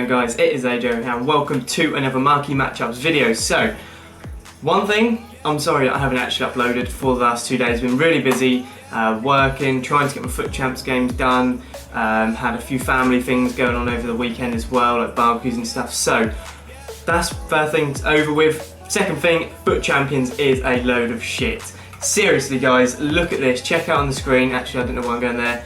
going, guys? It is AJ and welcome to another Marquee Matchups video. So, one thing, I'm sorry I haven't actually uploaded for the last 2 days. Been really busy working, trying to get my Foot Champs games done. Had a few family things going on over the weekend as well, like barbecues and stuff. So, that's first thing's over with. Second thing, Foot Champions is a load of shit. Seriously, guys, look at this. Check out on the screen. Actually, I don't know why I'm going there.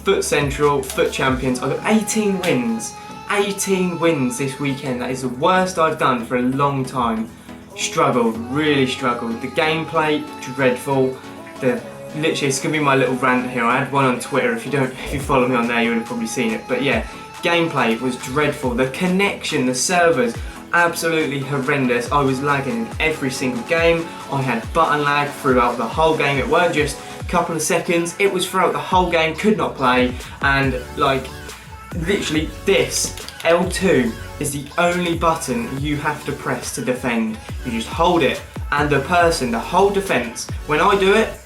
Foot Central, Foot Champions. I've got 18 wins. 18 wins this weekend. That is the worst I've done for a long time. Struggled, really struggled. The gameplay, dreadful. Literally, it's gonna be my little rant here. I had one on Twitter. If you follow me on there, you would have probably seen it. But yeah, gameplay was dreadful. The connection, the servers, absolutely horrendous. I was lagging in every single game. I had button lag throughout the whole game. It weren't just a couple of seconds. It was throughout the whole game. Could not play. And like, literally, this L2 is the only button you have to press to defend. You just hold it, and the whole defense, when I do it,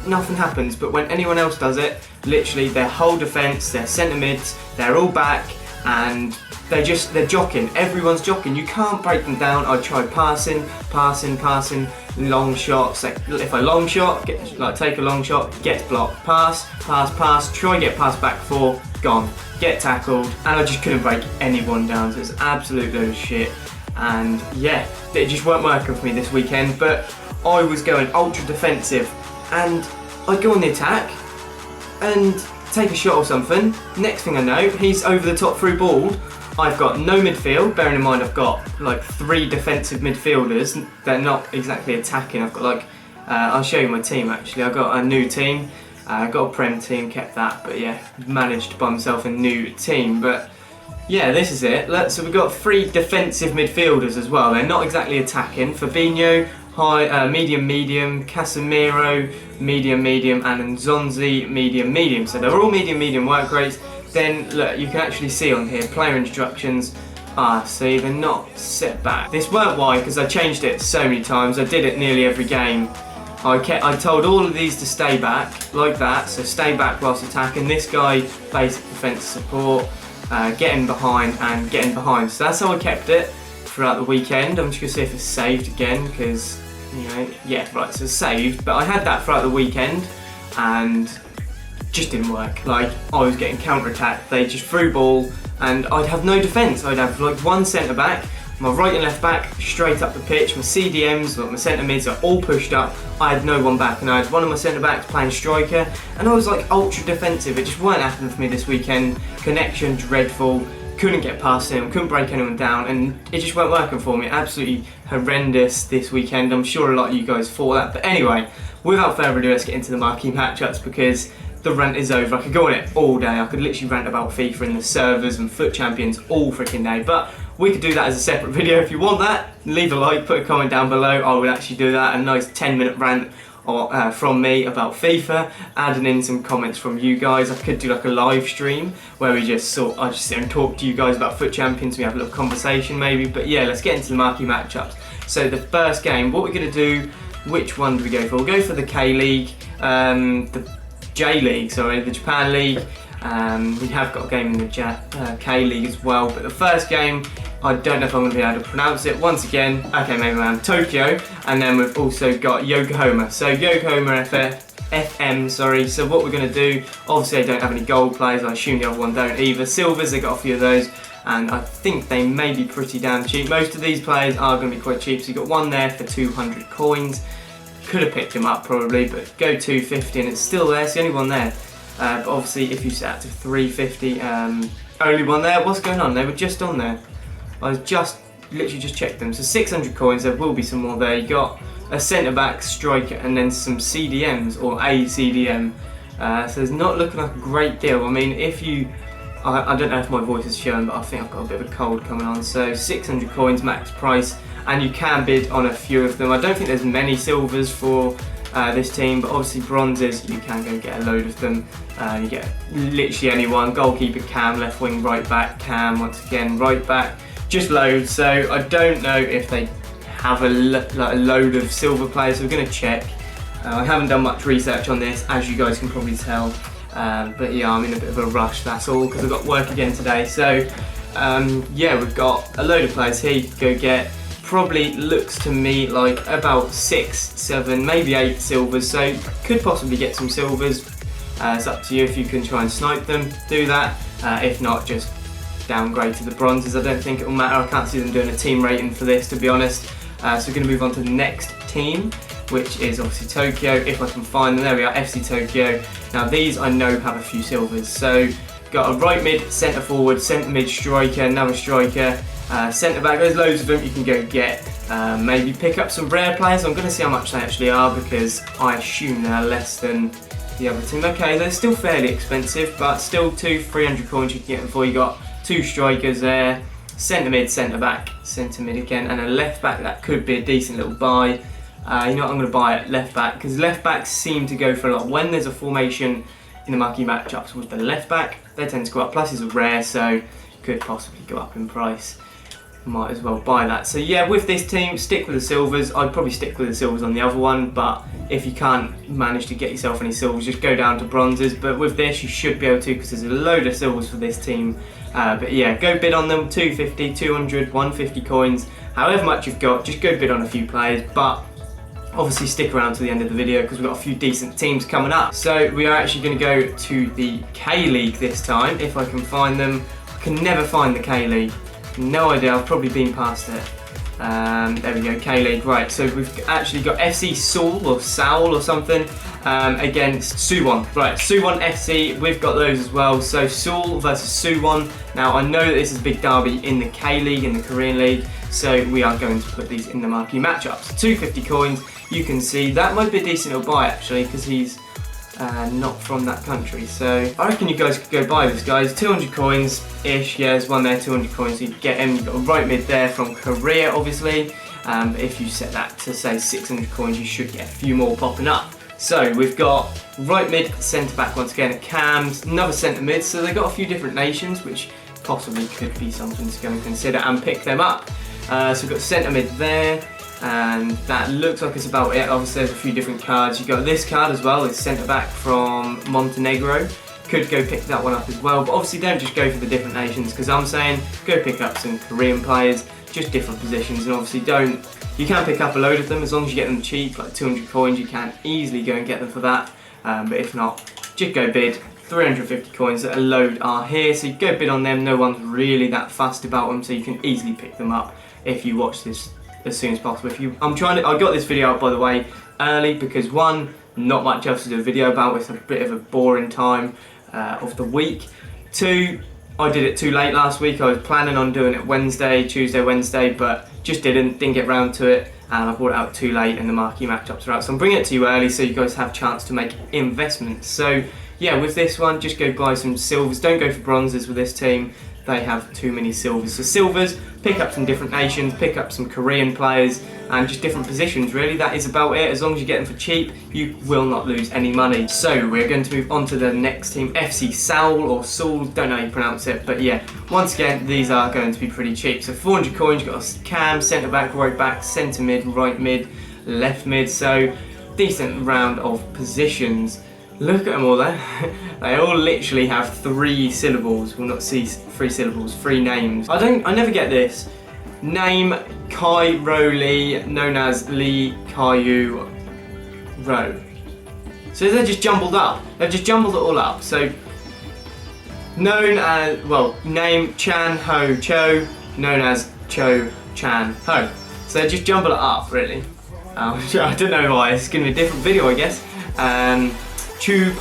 nothing happens, but when anyone else does it, literally their whole defense, their centre mids, they're all back, and they're jocking. Everyone's jocking. You can't break them down. I tried passing, long shots. Like, if I long shot, take a long shot, gets blocked. Pass, try and get passed back for, gone. Get tackled, and I just couldn't break anyone down. So it's an absolute load of shit. And yeah, it just weren't working for me this weekend. But I was going ultra defensive, and I'd go on the attack and take a shot or something. Next thing I know, he's over the top through ball. I've got no midfield, bearing in mind I've got like 3 defensive midfielders. They're not exactly attacking. I've got like, I'll show you my team actually. I've got a new team. I got a Prem team, kept that, but yeah, managed to buy myself a new team. But yeah, this is it. So we've got 3 defensive midfielders as well. They're not exactly attacking. Fabinho, high, medium, Casemiro, medium, and Nzonzi, medium. So they're all medium work rates. Then look, you can actually see on here, player instructions. See, they're not set back. This weren't why, because I changed it so many times. I did it nearly every game. I told all of these to stay back, like that, so stay back whilst attacking. This guy, basic defence support, getting behind. So that's how I kept it throughout the weekend. I'm just going to see if it's saved again, because, you know, yeah, right, so it's saved. But I had that throughout the weekend, and just didn't work. Like, I was getting counter-attacked. They just threw ball, and I'd have no defence. I'd have like one centre-back, my right and left back straight up the pitch, my CDMs, like my centre mids are all pushed up. I had no one back, and I had one of my centre backs playing striker, and I was like ultra defensive. It just weren't happening for me this weekend. Connection dreadful, couldn't get past him, couldn't break anyone down, and it just weren't working for me. Absolutely horrendous this weekend. I'm sure a lot of you guys thought that, but anyway, without further ado, let's get into the Marquee matchups, because the rant is over. I could go on it all day. I could literally rant about FIFA and the servers and Foot Champions all freaking day, but we could do that as a separate video. If you want that, leave a like, put a comment down below. I would actually do that, a nice 10-minute rant from me about FIFA, adding in some comments from you guys. I could do like a live stream where I just sit and talk to you guys about Foot Champions. We have a little conversation maybe, but yeah, let's get into the Marquee matchups. So the first game, what we're going to do, which one do we go for? We'll go for the K-League, the J-League, sorry, the Japan League. We have got a game in the K-League as well, but the first game, I don't know if I'm going to be able to pronounce it. Once again, okay, maybe around Tokyo, and then we've also got Yokohama. So Yokohama FM, sorry. So what we're going to do, obviously I don't have any gold players, I assume the other one don't either. Silvers, they got a few of those, and I think they may be pretty damn cheap. Most of these players are going to be quite cheap, so you've got one there for 200 coins. Could have picked him up probably, but go 250 and it's still there, it's the only one there. But obviously if you set out to 350, only one there. What's going on? They were just on there. I literally just checked them. So 600 coins, there will be some more there. You got a centre back, striker, and then some CDMs, or a CDM. So it's not looking like a great deal. I mean, I don't know if my voice is showing, but I think I've got a bit of a cold coming on. So 600 coins max price, and you can bid on a few of them. I don't think there's many silvers for this team, but obviously bronzes, you can go get a load of them. You get literally anyone. Goalkeeper Cam, left wing, right back Cam, once again right back, just loads. So I don't know if they have a load of silver players, so we're going to check. I haven't done much research on this, as you guys can probably tell, but yeah, I'm in a bit of a rush, that's all, because I've got work again today. So yeah, we've got a load of players here you can go get. Probably looks to me like about 6, 7, maybe 8 silvers, so could possibly get some silvers. It's up to you if you can try and snipe them, do that. If not, just downgrade to the bronzes. I don't think it will matter. I can't see them doing a team rating for this, to be honest. So we're going to move on to the next team, which is obviously Tokyo, if I can find them. There we are, FC Tokyo. Now these I know have a few silvers. So got a right mid, centre forward, centre mid striker, another striker, centre back. There's loads of them you can go get. Maybe pick up some rare players. I'm going to see how much they actually are because I assume they're less than the other team. Okay, they're still fairly expensive, but still 300 coins you can get them for. You got 2 strikers there, centre mid, centre back, centre mid again, and a left back. That could be a decent little buy. You know what, I'm going to buy it left back because left backs seem to go for a lot. When there's a formation in the marquee matchups with the left back, they tend to go up. Plus, it's a rare, so could possibly go up in price. Might as well buy that. So yeah, with this team, stick with the silvers. I'd probably stick with the silvers on the other one, but if you can't manage to get yourself any silvers, just go down to bronzes. But with this, you should be able to because there's a load of silvers for this team. But yeah, go bid on them. 250, 200, 150 coins, however much you've got, just go bid on a few players. But obviously stick around to the end of the video because we've got a few decent teams coming up. So we are actually going to go to the K-League this time, if I can find them. I can never find the K-League. No idea, I've probably been past it. There we go, K-League. Right, so we've actually got FC Seoul or Seoul or something against Suwon. Right, Suwon FC, we've got those as well. So Seoul versus Suwon. Now I know that this is a big derby in the K-League, in the Korean League, so we are going to put these in the marquee matchups. 250 coins, you can see that might be a decent little buy actually because he's not from that country, so I reckon you guys could go buy this, guys. 200 coins ish. Yeah, there's one there, 200 coins, so you get him. You've got a right mid there from Korea, obviously. If you set that to say 600 coins, you should get a few more popping up. So we've got right mid, centre back once again at Cams, another centre mid. So they've got a few different nations, which possibly could be something to go and consider and pick them up. So we've got centre mid there. And that looks like it's about it. Obviously there's a few different cards. You've got this card as well, it's centre back from Montenegro. Could go pick that one up as well, but obviously don't just go for the different nations because I'm saying go pick up some Korean players, just different positions, and obviously you can pick up a load of them as long as you get them cheap, like 200 coins, you can easily go and get them for that. But if not, just go bid. 350 coins, a load are here, so you go bid on them. No one's really that fussed about them, so you can easily pick them up if you watch this as soon as possible. I got this video out, by the way, early because one, not much else to do a video about. It's a bit of a boring time of the week. Two, I did it too late last week. I was planning on doing it Tuesday, Wednesday, but just didn't get round to it, and I brought it out too late and the marquee matchups are out. So I'm bringing it to you early so you guys have a chance to make investments. So yeah, with this one, just go buy some silvers. Don't go for bronzes with this team. They have too many silvers. So silvers, pick up some different nations, pick up some Korean players, and just different positions, really. That is about it. As long as you get them for cheap, you will not lose any money. So we're going to move on to the next team, FC Seoul or Seoul, don't know how you pronounce it, but yeah, once again, these are going to be pretty cheap. So 400 coins, you've got a cam, centre back, right back, centre mid, right mid, left mid, so decent round of positions. Look at them all there. They all literally have 3 syllables. Well, not 3 syllables, 3 names. I never get this. Name Kai Ro Lee, known as Lee Kaiyu Ro. So they're just jumbled up. They've just jumbled it all up. So known as, well, name Chan Ho Cho, known as Cho Chan Ho. So they just jumble it up, really. I don't know why. It's going to be a different video, I guess. Chu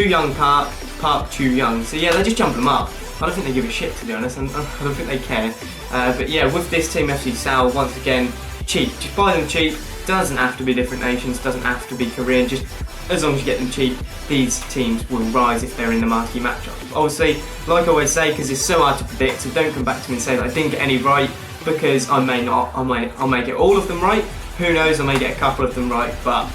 Young Park Chu Young. So yeah, they just jump them up. I don't think they give a shit, to be honest. I don't think they care. But yeah, with this team, FC Seoul, once again, cheap. Just buy them cheap. Doesn't have to be different nations. Doesn't have to be Korean. Just as long as you get them cheap, these teams will rise if they're in the marquee matchup. Obviously, like I always say, because it's so hard to predict, so don't come back to me and say that I didn't get any right, because I may not. I may get all of them right. Who knows? I may get a couple of them right, but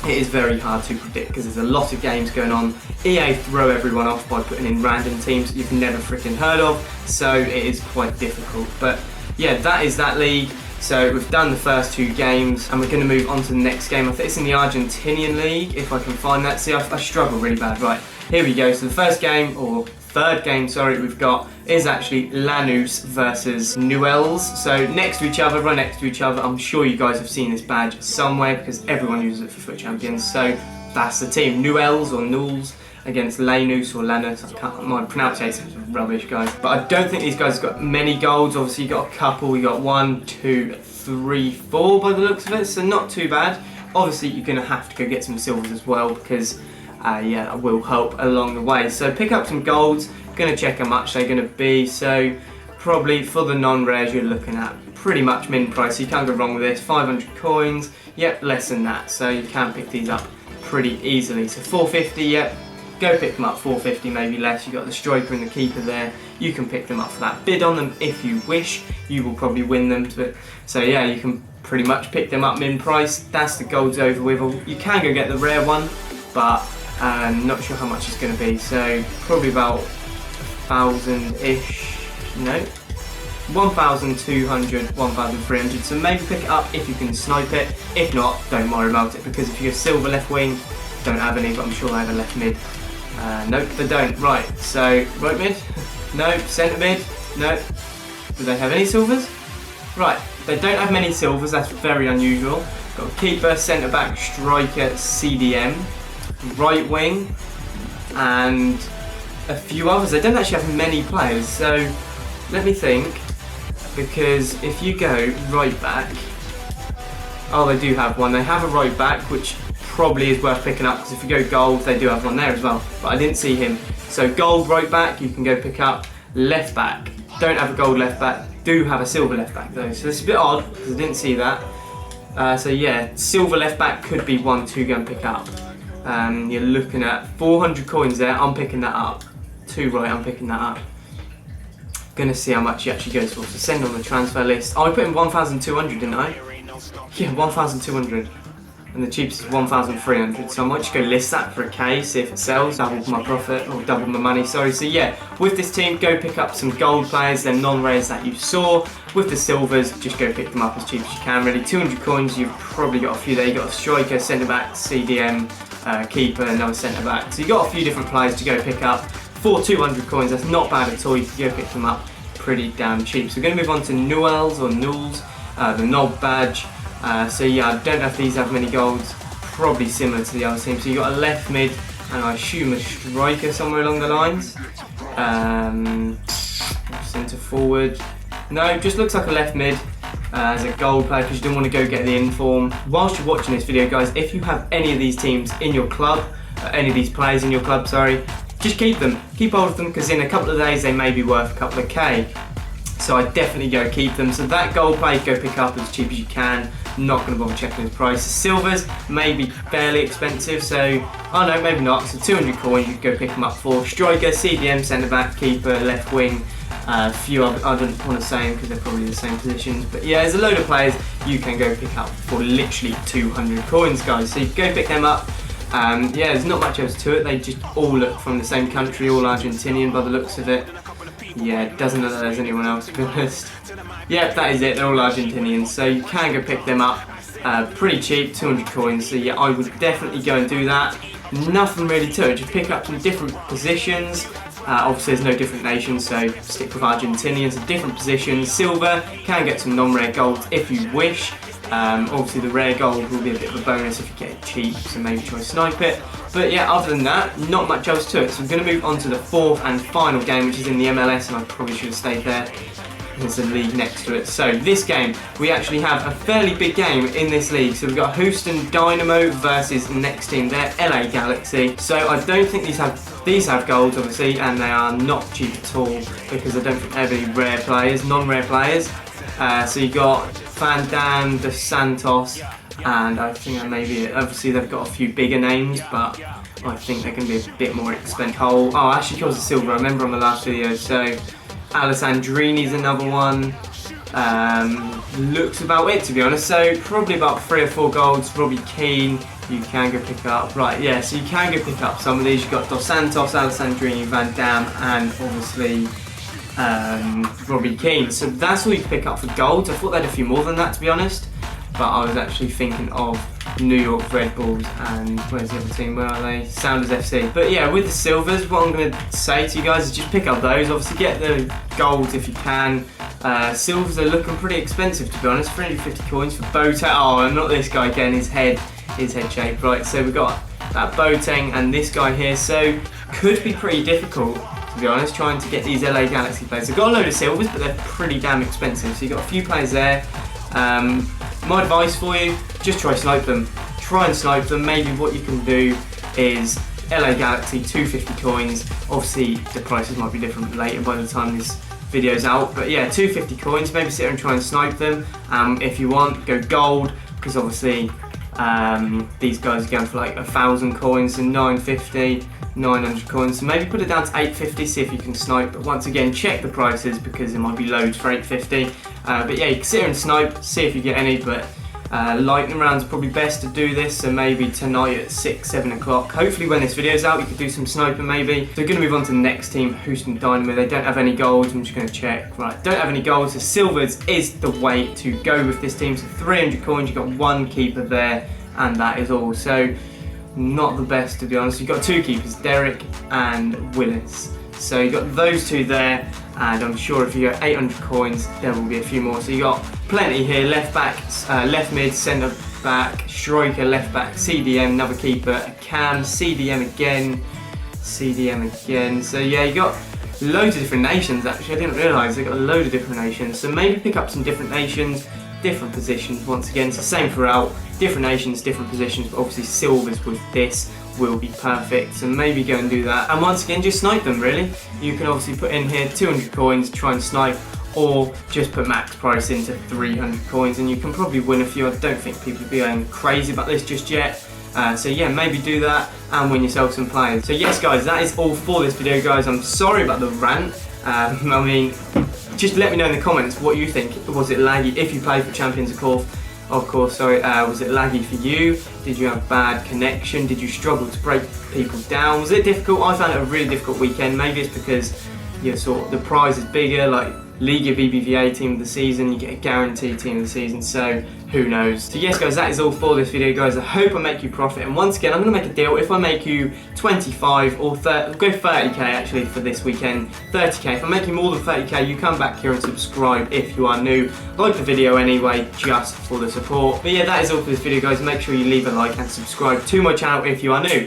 it is very hard to predict because there's a lot of games going on. EA throw everyone off by putting in random teams that you've never freaking heard of, so it is quite difficult. But yeah, that is that league. So we've done the first 2 games and we're going to move on to the next game. I think it's in the Argentinian league, if I can find that. See, I struggle really bad. Right, here we go. So the first game, or third game, sorry, we've got is actually Lanús versus Newell's. So next to each other, right next to each other. I'm sure you guys have seen this badge somewhere because everyone uses it for Foot Champions. So that's the team, Newell's or Newell's against Lanús or Lanús. My pronunciation is rubbish, guys. But I don't think these guys have got many golds. Obviously, you got a couple. You got 1, 2, 3, 4 by the looks of it, so not too bad. Obviously, you're going to have to go get some silvers as well because, yeah, that will help along the way. So pick up some golds. Going to check how much they're going to be. So probably for the non-rares, you're looking at pretty much min price. So you can't go wrong with this. 500 coins. Yep, less than that. So you can pick these up pretty easily. So 450. Yep. Go pick them up, 450, maybe less. You've got the striker and the keeper there. You can pick them up for that. Bid on them if you wish. You will probably win them. So yeah, you can pretty much pick them up min price. That's the golds over with. You can go get the rare one, but I'm not sure how much it's going to be. So probably about 1,000-ish. No, 1,200, 1,300. So maybe pick it up if you can snipe it. If not, don't worry about it, because if you have silver left wing, don't have any, but I'm sure they have a left mid. Nope, they don't. Right, so right mid, no. Centre mid, no. Do they have any silvers? Right, they don't have many silvers. That's very unusual. Got keeper, centre back, striker, CDM, right wing, and a few others. They don't actually have many players. So let me think, because if you go right back, oh, they do have one. They have a right back, which probably is worth picking up, because if you go gold, they do have one there as well, but I didn't see him. So gold right back, you can go pick up. Left back, don't have a gold left back, do have a silver left back though, so it's a bit odd because I didn't see that. So yeah, silver left back could be one to go and pick up. You're looking at 400 coins there. I'm picking that up. 2 right, I'm picking that up. Gonna see how much he actually goes for. So send on the transfer list. Oh, I put in 1,200, didn't I? Yeah, 1,200. And the cheapest is 1,300, so I might just go list that for a K, see if it sells, double my profit, or double my money, sorry. So yeah, with this team, go pick up some gold players, they're non-rares that you saw. With the silvers, just go pick them up as cheap as you can, really. 200 coins, you've probably got a few there. You've got a striker, centre-back, CDM, keeper, another centre-back. So you've got a few different players to go pick up. For 200 coins, that's not bad at all. You can go pick them up pretty damn cheap. So we're going to move on to Newell's or Newell's, the Knob badge. So yeah, I don't know if these have many golds, probably similar to the other team. So you've got a left mid and I assume a striker somewhere along the lines. Centre forward. No, just looks like a left mid as a gold player because you don't want to go get the inform. Whilst you're watching this video, guys, if you have any of these teams in your club, any of these players in your club, sorry, just keep them. Keep hold of them because in a couple of days they may be worth a couple of K. So I definitely go keep them. So that gold player, go pick up as cheap as you can. Not going to bother checking his price. Silvers may be fairly expensive, so oh no, maybe not. So 200 coins, you can go pick them up for. Striker, CDM, centre back, keeper, left wing. A few other, I don't want to say them because they're probably the same positions. But yeah, there's a load of players you can go pick up for literally 200 coins, guys. So you can go pick them up. Yeah, there's not much else to it. They just all look from the same country, all Argentinian by the looks of it. Yeah, it doesn't look like there's anyone else, to be honest. Yep, that is it, they're all Argentinians, so you can go pick them up pretty cheap, 200 coins, so yeah, I would definitely go and do that. Nothing really to it, just pick up some different positions. Obviously there's no different nations, so stick with Argentinians, different positions. Silver, can get some non-rare gold if you wish. Obviously the rare gold will be a bit of a bonus if you get it cheap, so maybe try to snipe it. But yeah, other than that, not much else to it. So we're going to move on to the fourth and final game, which is in the MLS, and I probably should have stayed there. There's a league next to it. So this game, we actually have a fairly big game in this league. So we've got Houston Dynamo versus next team, they're LA Galaxy. So I don't think these have golds, obviously, and they are not cheap at all because I don't think they have any rare players, non-rare players. So you got Van Dam, Dos Santos, and I think that may be it. Obviously they've got a few bigger names, but I think they're going to be a bit more expensive. Oh, actually kills the silver, I remember on the last video. So Alessandrini's another one. Looks about it, to be honest. So probably about 3 or 4 golds. Robbie Keane, you can go pick up. Right, yeah, so you can go pick up some of these. You've got Dos Santos, Alessandrini, Van Dam, and obviously Robbie Keane. So that's all you can pick up for golds. I thought they had a few more than that, to be honest. But but I was actually thinking of New York Red Bulls and where's the other team, where are they? Sounders FC. But yeah, with the silvers, what I'm going to say to you guys is just pick up those. Obviously get the golds if you can. Silvers are looking pretty expensive, to be honest. 350 coins for Boateng. Oh, and not this guy again, his head shaped. Right, so we've got that Boateng and this guy here, so could be pretty difficult, to be honest, trying to get these LA Galaxy players. I've got a load of silvers, but they're pretty damn expensive, so you've got a few players there. My advice for you, just try snipe them. Try and snipe them. Maybe what you can do is LA Galaxy 250 coins. Obviously the prices might be different later by the time this video's out, but yeah, 250 coins, maybe sit there and try and snipe them. If you want, go gold, because obviously these guys are going for like 1,000 coins and 950, 900 coins, so maybe put it down to 850, see if you can snipe. But once again, check the prices because there might be loads for 850. But yeah, you can sit here and snipe, see if you get any, but lightning round's probably best to do this, so maybe tonight at 6, 7 o'clock. Hopefully when this video's out you could do some sniping maybe. So we're going to move on to the next team, Houston Dynamo. They don't have any golds, I'm just going to check. Right, don't have any golds, so silvers is the way to go with this team. So 300 coins, you've got one keeper there, and that is all. So not the best, to be honest. You've got two keepers, Derek and Willis. So you've got those two there, and I'm sure if you get 800 coins, there will be a few more. So you got plenty here, left back, left mid, centre back, striker, left back, CDM, another keeper, a cam, CDM again, CDM again. So yeah, you got loads of different nations actually. I didn't realise they got a load of different nations. So maybe pick up some different nations, different positions once again. It's the same throughout, different nations, different positions, but obviously silvers with this will be perfect, so maybe go and do that. And once again, just snipe them really. You can obviously put in here 200 coins, try and snipe, or just put max price into 300 coins and you can probably win a few. I don't think people will be going crazy about this just yet. So yeah, maybe do that and win yourself some players. So yes guys, that is all for this video guys. I'm sorry about the rant. I mean, just let me know in the comments what you think. Was it laggy? If you played for Champions of course, was it laggy for you? Did you have bad connection? Did you struggle to break people down? Was it difficult? I found it a really difficult weekend. Maybe it's because the prize is bigger, like Liga BBVA team of the season, you get a guaranteed team of the season, so who knows. So yes guys, that is all for this video guys. I hope I make you profit, and once again I'm going to make a deal. If I make you 25 or 30, go 30k actually for this weekend, 30k. If I make you more than 30k, you come back here and subscribe if you are new. Like the video anyway, just for the support. But yeah, that is all for this video guys. Make sure you leave a like and subscribe to my channel if you are new.